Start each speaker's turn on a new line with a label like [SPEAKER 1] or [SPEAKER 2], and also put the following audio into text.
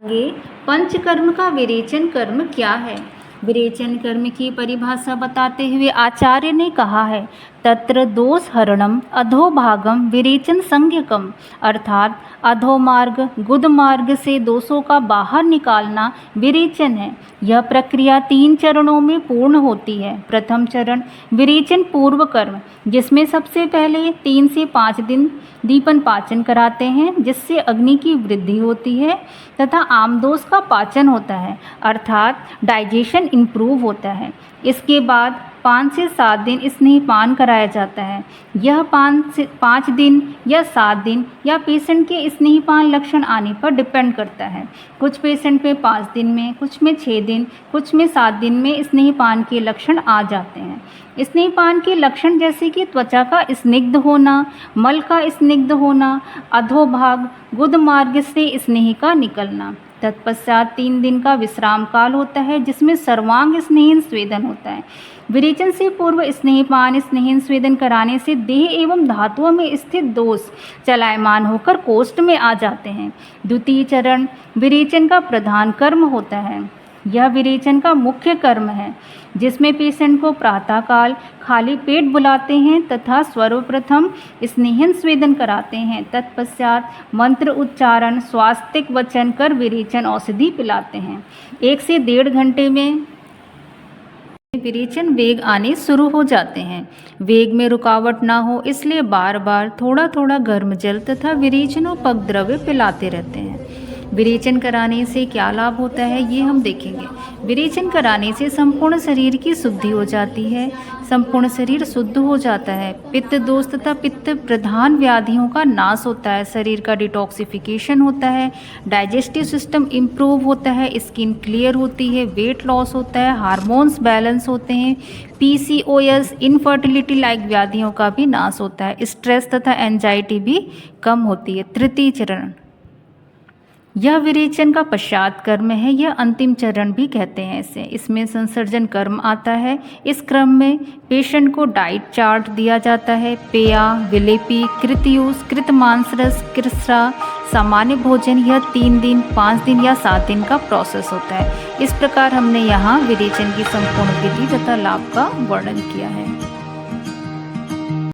[SPEAKER 1] आगे पंचकर्म का विरेचन कर्म क्या है। विरेचन कर्म की परिभाषा बताते हुए आचार्य ने कहा है, तत्र दोष हरणम अधोभागम विरेचन संज्ञकम, अर्थात अधोमार्ग गुदमार्ग से दोषों का बाहर निकालना विरेचन है। यह प्रक्रिया 3 चरणों में पूर्ण होती है। प्रथम चरण विरेचन पूर्व कर्म, जिसमें सबसे पहले 3 से 5 दिन दीपन पाचन कराते हैं, जिससे अग्नि की वृद्धि होती है तथा आमदोष का पाचन होता है, अर्थात डाइजेशन इम्प्रूव होता है। इसके बाद 5 से 7 दिन स्नेहपान कराया जाता है। यह 5 दिन या 7 दिन या पेशेंट के स्नेहपान लक्षण आने पर डिपेंड करता है। कुछ पेशेंट में 5 दिन में, कुछ में 6 दिन, कुछ में 7 दिन में स्नेहपान के लक्षण आ जाते हैं। स्नेहपान के लक्षण जैसे कि त्वचा का स्निग्ध होना, मल का स्निग्ध होना, अधोभाग गुदमार्ग से स्नेह का निकलना। तत्पश्चात 3 दिन का विश्राम काल होता है, जिसमें सर्वांग स्नेहन स्वेदन होता है। विरेचन से पूर्व स्नेहपान स्नेहन स्वेदन कराने से देह एवं धातुओं में स्थित दोष चलायमान होकर कोष्ठ में आ जाते हैं। द्वितीय चरण विरेचन का प्रधान कर्म होता है। यह विरेचन का मुख्य कर्म है, जिसमें पेशेंट को प्रातःकाल खाली पेट बुलाते हैं तथा सर्वप्रथम स्नेहन स्वेदन कराते हैं। तत्पश्चात मंत्र उच्चारण स्वास्तिक वचन कर विरेचन औषधि पिलाते हैं। 1 से 1.5 घंटे में विरेचन वेग आने शुरू हो जाते हैं। वेग में रुकावट ना हो इसलिए बार बार थोड़ा थोड़ा गर्म जल तथा विरेचनोपक द्रव्य पिलाते रहते हैं। विरेचन कराने से क्या लाभ होता है ये हम देखेंगे। विरेचन कराने से संपूर्ण शरीर की शुद्धि हो जाती है। संपूर्ण शरीर शुद्ध हो जाता है। पित्त दोष तथा पित्त प्रधान व्याधियों का नाश होता है। शरीर का डिटॉक्सिफिकेशन होता है। डाइजेस्टिव सिस्टम इम्प्रूव होता है। स्किन क्लियर होती है। वेट लॉस होता है। हार्मोन्स बैलेंस होते हैं। PCOS इनफर्टिलिटी लाइक व्याधियों का भी नाश होता है। स्ट्रेस तथा एंजाइटी भी कम होती है। तृतीय चरण यह विरेचन का पश्चात कर्म है। यह अंतिम चरण भी कहते हैं इसे। इसमें संसर्जन कर्म आता है। इस क्रम में पेशेंट को डाइट चार्ट दिया जाता है। पेया, विलेपी, कृतयूस, कृतमांसरस, कृस्रा, सामान्य भोजन, यह 3 दिन, 5 दिन या 7 दिन का प्रोसेस होता है। इस प्रकार हमने यहाँ विरेचन की संपूर्ण विधि तथा लाभ का वर्णन किया है।